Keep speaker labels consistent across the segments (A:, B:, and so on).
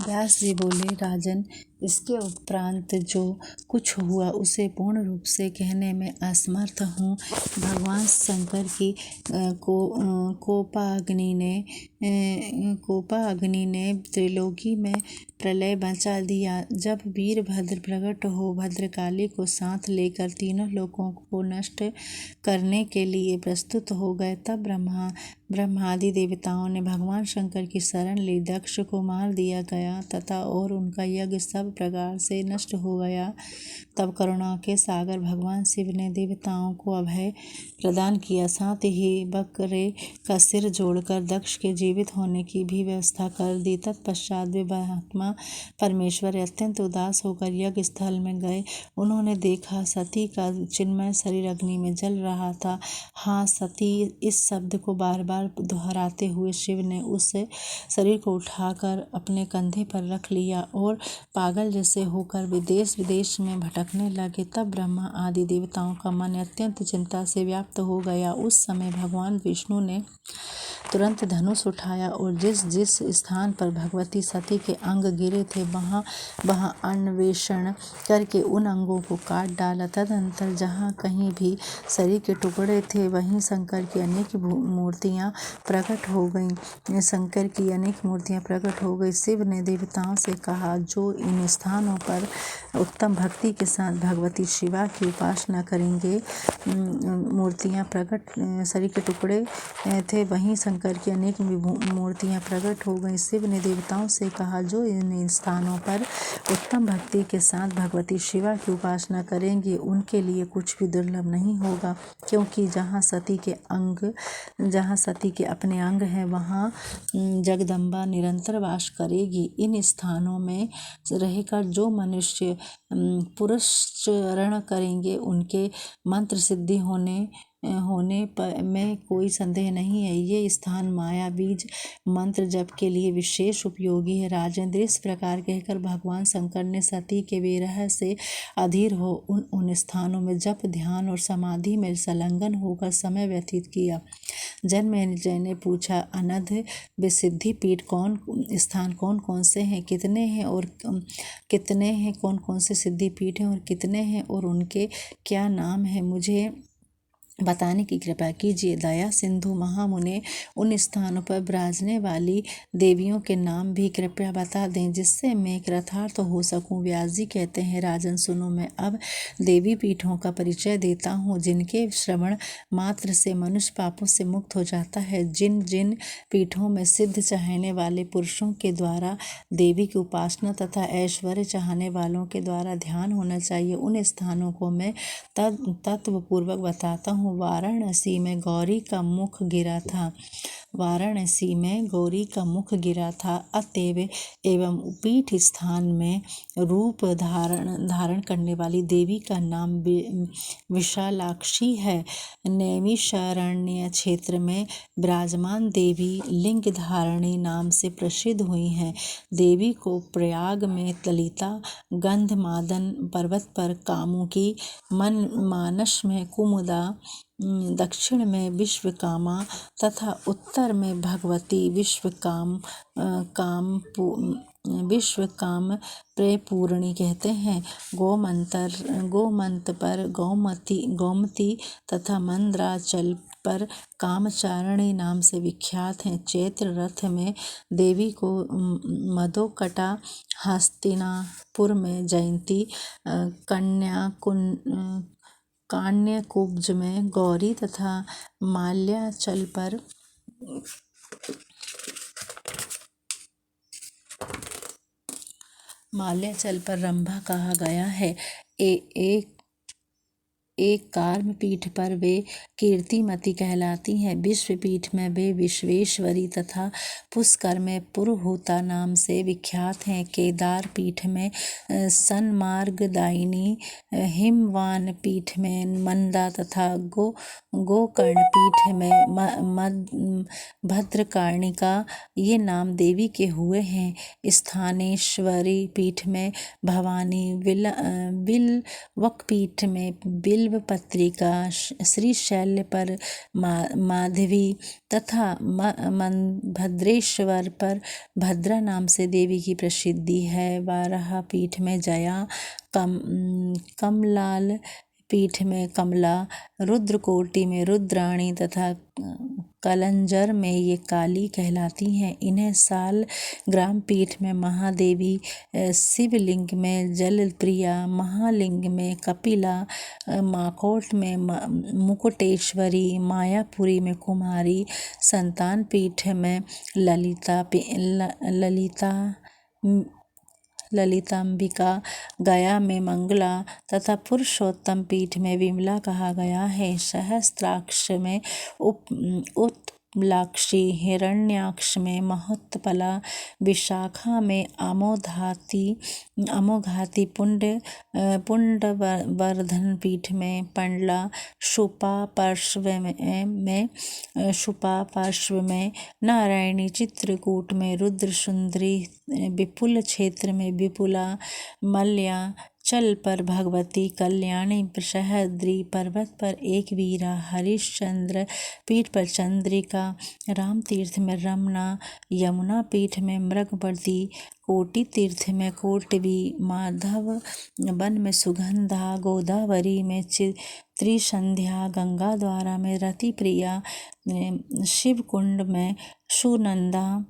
A: व्यास जी बोले, राजन, इसके उपरांत जो कुछ हुआ उसे पूर्ण रूप से कहने में असमर्थ हूँ। भगवान शंकर की कोपाग्नि ने त्रिलोकी में प्रलय मचा दिया। जब वीरभद्र प्रकट हो भद्रकाली को साथ लेकर तीनों लोकों को नष्ट करने के लिए प्रस्तुत हो गए, तब ब्रह्मादि देवताओं ने भगवान शंकर की शरण ली। दक्ष को मार दिया गया तथा और उनका यज्ञ सब प्रकार से नष्ट हो गया। तब करुणा के सागर भगवान शिव ने देवताओं को अभय प्रदान किया, साथ ही बकरे का सिर जोड़कर दक्ष के जीवित होने की भी व्यवस्था कर दी। तत्पश्चात वे महात्मा परमेश्वर अत्यंत उदास होकर यज्ञ स्थल में गए। उन्होंने देखा सती का चिन्मय शरीर अग्नि में जल रहा था। हाँ सती, इस शब्द को बार बार दोहराते हुए शिव ने उस शरीर को उठाकर अपने कंधे पर रख लिया और पागल जैसे होकर विदेश विदेश में भटकने लगे। तब ब्रह्मा आदि देवताओं का मन अत्यंत चिंता से व्याप्त हो गया। उस समय भगवान विष्णु ने तुरंत धनुष उठाया और जिस जिस स्थान पर भगवती सती के अंग गिरे थे वहाँ अन्वेषण करके उन अंगों को काट डाला। तदंतर जहाँ कहीं भी शरीर के टुकड़े थे वहीं शंकर की अनेक मूर्तियाँ प्रकट हो गई। शिव ने देवताओं से कहा, जो इन स्थानों पर उत्तम भक्ति के साथ भगवती शिवा की उपासना करेंगे, मूर्तियाँ प्रकट शरीर के टुकड़े थे वहीं शंकर की अनेक मूर्तियाँ प्रकट हो गईं। शिव ने देवताओं से कहा, जो इन स्थानों पर उत्तम भक्ति के साथ भगवती शिवा की उपासना करेंगे उनके लिए कुछ भी दुर्लभ नहीं होगा, क्योंकि जहाँ सती के अपने अंग हैं वहाँ जगदम्बा निरंतर वास करेगी। इन स्थानों में रहकर जो मनुष्य पुरस्चरण करेंगे उनके मंत्र सिद्धि होने में कोई संदेह नहीं है। ये स्थान माया बीज मंत्र जप के लिए विशेष उपयोगी है। राजेंद्र, इस प्रकार कहकर भगवान शंकर ने सती के विरह से अधीर हो उन स्थानों में जप, ध्यान और समाधि में संलग्न होकर समय व्यतीत किया। जनमेजय ने पूछा, अनध वे सिद्धि पीठ स्थान कौन कौन से हैं, कितने हैं, कौन कौन से सिद्धि पीठ हैं और कितने हैं और उनके क्या नाम हैं, मुझे बताने की कृपा कीजिए। दया सिंधु महामुने, उन स्थानों पर विराजने वाली देवियों के नाम भी कृपया बता दें, जिससे मैं कृतार्थ हो सकूं। व्यास जी कहते हैं, राजन सुनो, मैं अब देवी पीठों का परिचय देता हूँ, जिनके श्रवण मात्र से मनुष्य पापों से मुक्त हो जाता है। जिन जिन पीठों में सिद्ध चाहने वाले पुरुषों के द्वारा देवी की उपासना तथा ऐश्वर्य चाहने वालों के द्वारा ध्यान होना चाहिए, उन स्थानों को मैं तत्वपूर्वक बताता हूँ। वाराणसी में गौरी का मुख गिरा था। अतएव एवं पीठ स्थान में रूप धारण करने वाली देवी का नाम विशालाक्षी है। नैमिषारण्य क्षेत्र में विराजमान देवी लिंग धारणी नाम से प्रसिद्ध हुई हैं। देवी को प्रयाग में ललिता, गंधमादन पर्वत पर कामुकी, मानस में कुमुदा, दक्षिण में विश्वकामा तथा उत्तर में भगवती विश्वकाम प्रपूर्णी कहते हैं। गोमंत पर गोमती तथा मंद्राचल पर कामचारिणी नाम से विख्यात हैं। चैत्र रथ में देवी को मधोकटा, हस्तिनापुर में जयंती, कान्यकुब्ज में गौरी तथा माल्याचल पर रंभा कहा गया है। एक कार्म पीठ पर वे कीर्तिमती कहलाती हैं। विश्वपीठ में वे विश्वेश्वरी तथा पुष्कर में पुरुहूता नाम से विख्यात हैं। केदार पीठ में सन्मार्गदायिनी, हिमवान पीठ में मंदा तथा गोकर्ण पीठ में भद्रकार्णिका ये नाम देवी के हुए हैं। स्थानेश्वरी पीठ में भवानी, बिल्वक पीठ में बिल्व बिल्व पत्रिका, श्रीशैल पर माधवी तथा भद्रेश्वर पर भद्रा नाम से देवी की प्रसिद्धि है। वाराह पीठ में जया, कमलाल पीठ में कमला, रुद्रकोटि में रुद्राणी तथा कलंजर में ये काली कहलाती हैं। इन्हें साल ग्राम पीठ में महादेवी, शिवलिंग में जलप्रिया, महालिंग में कपिला, माकोट में मुकुटेश्वरी, मायापुरी में कुमारी, संतान पीठ में ललितांबिका, गया में मंगला तथा पुरुषोत्तम पीठ में विमला कहा गया है। सहस्त्राक्ष में उत्पलाक्षी, हिरण्याक्ष में महोत्पला, विशाखा में अमोघाती, पुंडवर्धन पीठ में पंडला, शुपापार्श्व में नारायणी, चित्रकूट में रुद्र सुंदरी, विपुल क्षेत्र में विपुला, मल्या चल पर भगवती, कल्याणी, सह्याद्री पर्वत पर एक वीरा, हरिश्चंद्र पीठ पर चंद्रिका, राम तीर्थ में रमना, यमुना पीठ में मृगवती, कोटि तीर्थ में कोटवी, माधव वन में सुगंधा, गोदावरी में त्रिसंध्या, गंगा द्वारा में रति प्रिया, शिवकुंड में सुनंदा,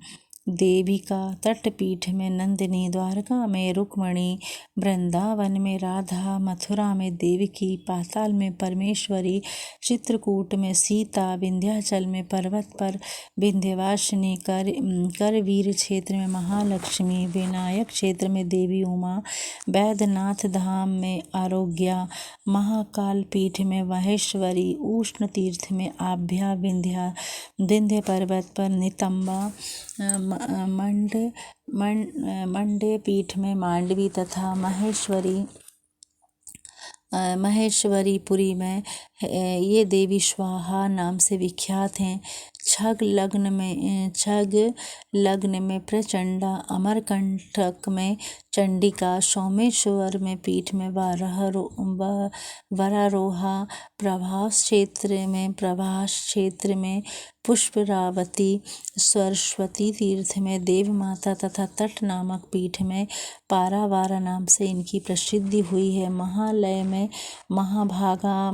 A: देविका, तटपीठ में नंदिनी, द्वारका में रुक्मणी, वृंदावन में राधा, मथुरा में देवकी, पाताल में परमेश्वरी, चित्रकूट में सीता, विंध्याचल में पर्वत पर विंध्यवासिनी, करवीर क्षेत्र में महालक्ष्मी, विनायक क्षेत्र में देवी उमा, वैद्यनाथ धाम में आरोग्या, महाकाल पीठ में महेश्वरी, उष्ण तीर्थ में आभ्या, विंध्य पर्वत पर नितंबा, मंडे पीठ में मांडवी तथा महेश्वरीपुरी में ये देवी स्वाहा नाम से विख्यात हैं। छग लग्न में प्रचंडा, अमरकंटक में चंडिका, सोमेश्वर में पीठ में वरारोहा, प्रभास क्षेत्र में पुष्परावती, सरस्वती तीर्थ में देव माता तथा तट नामक पीठ में पारावारा नाम से इनकी प्रसिद्धि हुई है। महालय में महाभागा,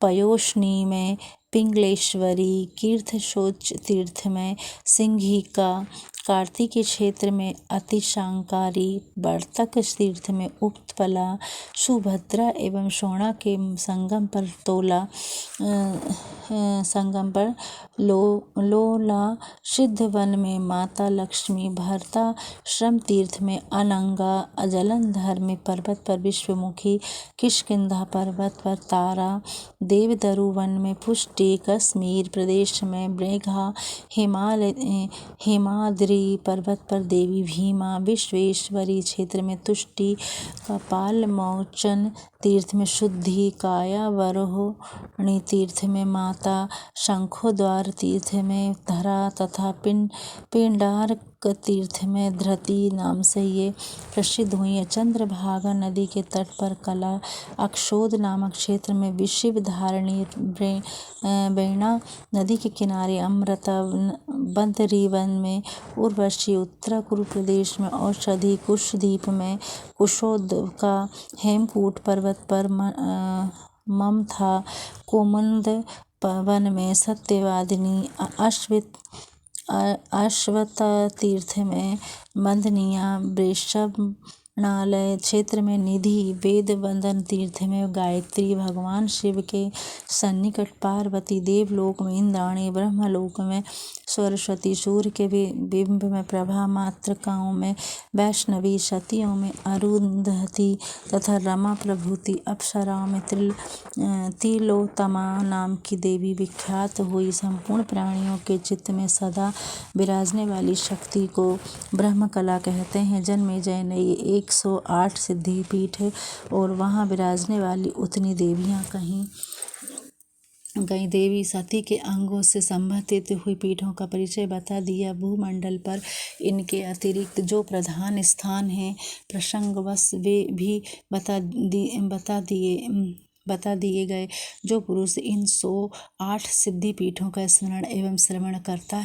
A: पयोष्णी में पिंगलेश्वरी, कीर्थशोच तीर्थ में सिंघिका, कार्तिकी क्षेत्र में अतिशांकारी, वर्तक तीर्थ में उत्पला, सुभद्रा एवं शोणा के संगम पर लोला, सिद्धवन में माता लक्ष्मी, भरता श्रम तीर्थ में अनंगा, जलंधर में पर्वत पर विश्वमुखी, किष्किंधा पर्वत पर तारा, देवदरु वन में पुष्टि, कश्मीर प्रदेश में मृगा, हिमाद्री पर्वत पर देवी भीमा, विश्वेश्वरी क्षेत्र में तुष्टि, कपालमोचन तीर्थ में शुद्धि, कायावरोहणी तीर्थ में माता, शंखोद्वार तीर्थ में धरा तथा पिंडारक तीर्थ में धृति नाम से ये प्रसिद्ध हुई है। चंद्रभागा नदी के तट पर कला, अक्षोद नामक क्षेत्र में विशिव धारणी, बेणा नदी के किनारे अमृता, बंदरीवन में उर्वशी, उत्तराकुरु प्रदेश में औषधि, कुशद्वीप में कुशोदका, हेमकूट पर्वत पर ममथा, कुमुद वन में सत्यवादिनी, अश्वत्थ तीर्थ में मंदनिया, वृषभनालय क्षेत्र में निधि, वेदवदन तीर्थ में गायत्री, भगवान शिव के सन्निकट पार्वती, देवलोक में इंद्राणी, ब्रह्मलोक में सरस्वती, सूर्य के बिंब में प्रभा, मातृकाओं में वैष्णवी, सतियों में अरुंधति तथा रमा प्रभृति अप्सराओं में तिलोत्तमा नाम की देवी विख्यात हुई। संपूर्ण प्राणियों के चित्त में सदा विराजने वाली शक्ति को ब्रह्मकला कहते हैं। जन्मेजय ने ये 108 सिद्धि पीठ और वहाँ विराजने वाली उतनी देवियाँ कहीं गई। देवी सती के अंगों से संबंधित हुई पीठों का परिचय बता दिया। भूमंडल पर इनके अतिरिक्त जो प्रधान स्थान हैं प्रसंगवश वे भी बता दिए। बता दिए गए। जो पुरुष इन 108 सिद्धि पीठों का स्मरण एवं श्रवण करता है